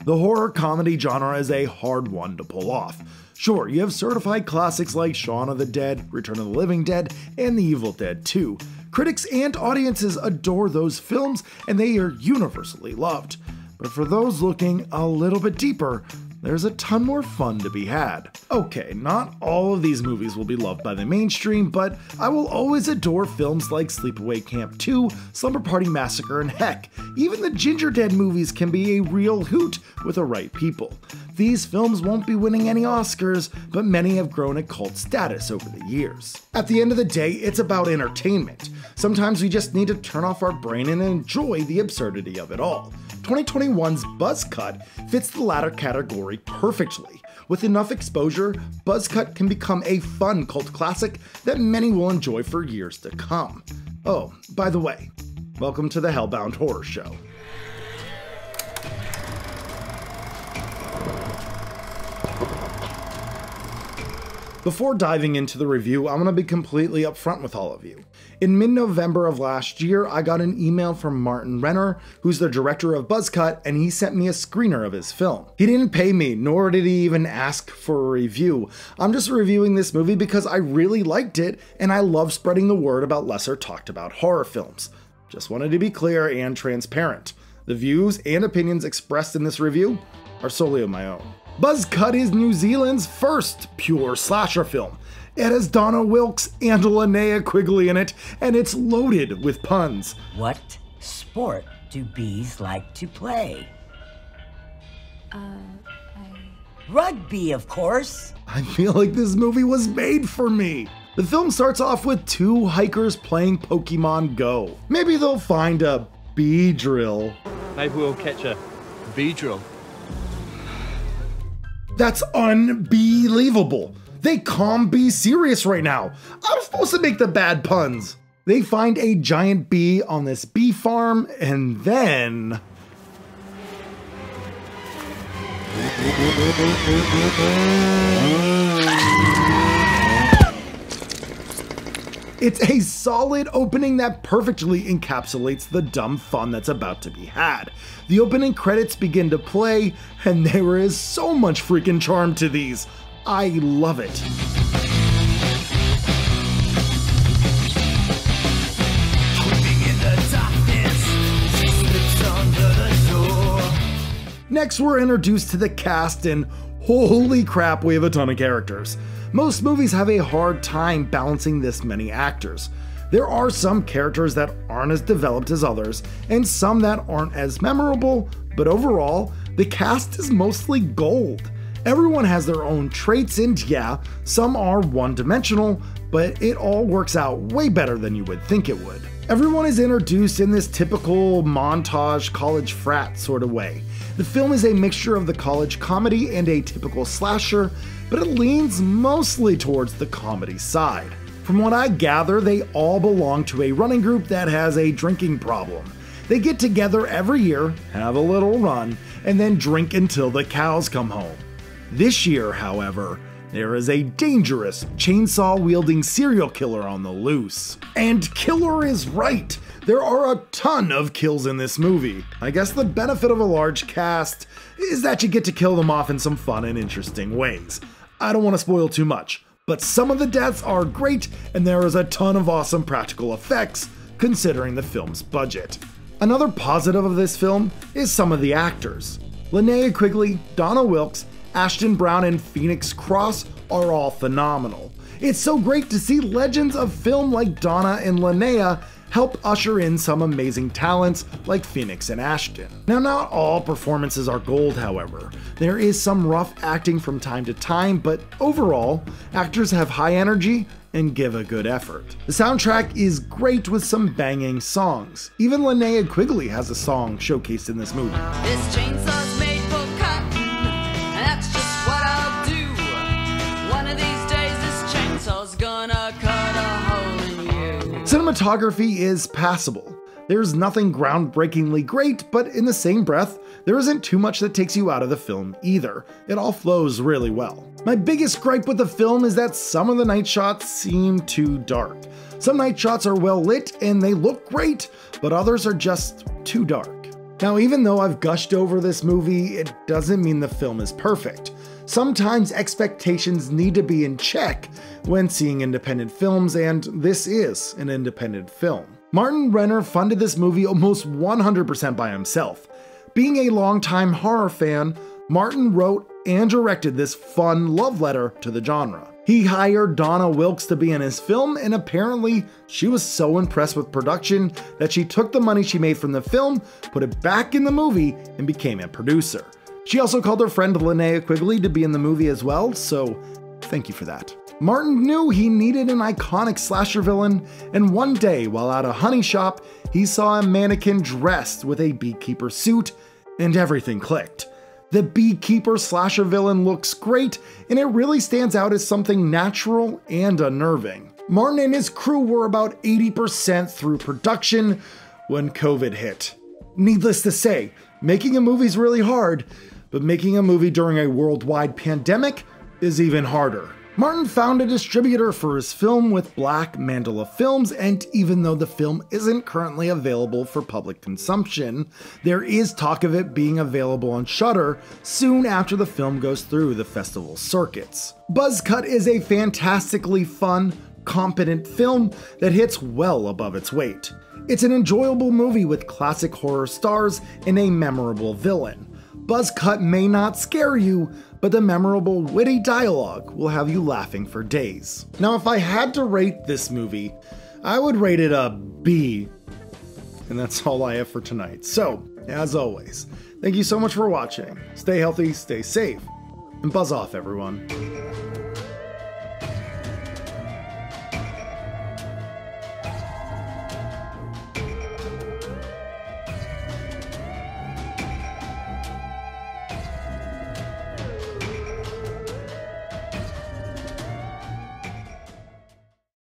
The horror comedy genre is a hard one to pull off. Sure, you have certified classics like Shaun of the Dead, Return of the Living Dead, and The Evil Dead 2. Critics and audiences adore those films, and they are universally loved. But for those looking a little bit deeper, there's a ton more fun to be had. Okay, not all of these movies will be loved by the mainstream, but I will always adore films like Sleepaway Camp 2, Slumber Party Massacre, and heck, even the Ginger Dead movies can be a real hoot with the right people. These films won't be winning any Oscars, but many have grown a cult status over the years. At the end of the day, it's about entertainment. Sometimes we just need to turn off our brain and enjoy the absurdity of it all. 2021's Buzz Cut fits the latter category perfectly. With enough exposure, Buzz Cut can become a fun cult classic that many will enjoy for years to come. Oh, by the way, welcome to the HellBound Horror Show. Before diving into the review, I'm going to be completely upfront with all of you. In mid-November of last year, I got an email from Martin Renner, who's the director of Buzz Cut, and he sent me a screener of his film. He didn't pay me, nor did he even ask for a review. I'm just reviewing this movie because I really liked it, and I love spreading the word about lesser talked about horror films. Just wanted to be clear and transparent. The views and opinions expressed in this review are solely of my own. Buzz Cut is New Zealand's first pure slasher film. It has Donna Wilkes and Linnea Quigley in it, and it's loaded with puns. What sport do bees like to play? Rugby, of course. I feel like this movie was made for me. The film starts off with two hikers playing Pokemon Go. Maybe they'll find a bee drill. Maybe we'll catch a bee drill. That's unbelievable. They can't be serious right now. I'm supposed to make the bad puns. They find a giant bee on this bee farm, and then... It's a solid opening that perfectly encapsulates the dumb fun that's about to be had. The opening credits begin to play, and there is so much freaking charm to these. I love it. Next, we're introduced to the cast, and holy crap, we have a ton of characters. Most movies have a hard time balancing this many actors. There are some characters that aren't as developed as others, and some that aren't as memorable, but overall, the cast is mostly gold. Everyone has their own traits, and yeah, some are one-dimensional, but it all works out way better than you would think it would. Everyone is introduced in this typical montage college frat sort of way. The film is a mixture of the college comedy and a typical slasher, but it leans mostly towards the comedy side. From what I gather, they all belong to a running group that has a drinking problem. They get together every year, have a little run, and then drink until the cows come home. This year, however, there is a dangerous, chainsaw-wielding serial killer on the loose. And killer is right! There are a ton of kills in this movie. I guess the benefit of a large cast is that you get to kill them off in some fun and interesting ways. I don't want to spoil too much, but some of the deaths are great, and there is a ton of awesome practical effects, considering the film's budget. Another positive of this film is some of the actors. Linnea Quigley, Donna Wilkes, Ashton Brown, and Phoenix Cross are all phenomenal. It's so great to see legends of film like Donna and Linnea help usher in some amazing talents like Phoenix and Ashton. Now, not all performances are gold, however. There is some rough acting from time to time, but overall, actors have high energy and give a good effort. The soundtrack is great with some banging songs. Even Linnea Quigley has a song showcased in this movie. This chainsaw's made for cutting, and that's just what I'll do. One of these days this chainsaw's gonna cut a hole in you. Cinematography is passable. There's nothing groundbreakingly great, but in the same breath, there isn't too much that takes you out of the film either. It all flows really well. My biggest gripe with the film is that some of the night shots seem too dark. Some night shots are well lit and they look great, but others are just too dark. Now, even though I've gushed over this movie, it doesn't mean the film is perfect. Sometimes expectations need to be in check when seeing independent films, and this is an independent film. Martin Renner funded this movie almost 100% by himself. Being a longtime horror fan, Martin wrote and directed this fun love letter to the genre. He hired Donna Wilkes to be in his film, and apparently she was so impressed with production that she took the money she made from the film, put it back in the movie, and became a producer. She also called her friend Linnea Quigley to be in the movie as well, so thank you for that. Martin knew he needed an iconic slasher villain, and one day while at a honey shop, he saw a mannequin dressed with a beekeeper suit, and everything clicked. The beekeeper slasher villain looks great, and it really stands out as something natural and unnerving. Martin and his crew were about 80% through production when COVID hit. Needless to say, making a movie is really hard, but making a movie during a worldwide pandemic is even harder. Martin found a distributor for his film with Black Mandala Films, and even though the film isn't currently available for public consumption, there is talk of it being available on Shudder soon after the film goes through the festival circuits. Buzzcut is a fantastically fun, competent film that hits well above its weight. It's an enjoyable movie with classic horror stars and a memorable villain. Buzzcut may not scare you, but the memorable, witty dialogue will have you laughing for days. Now, if I had to rate this movie, I would rate it a B. And that's all I have for tonight. So, as always, thank you so much for watching. Stay healthy, stay safe, and buzz off, everyone.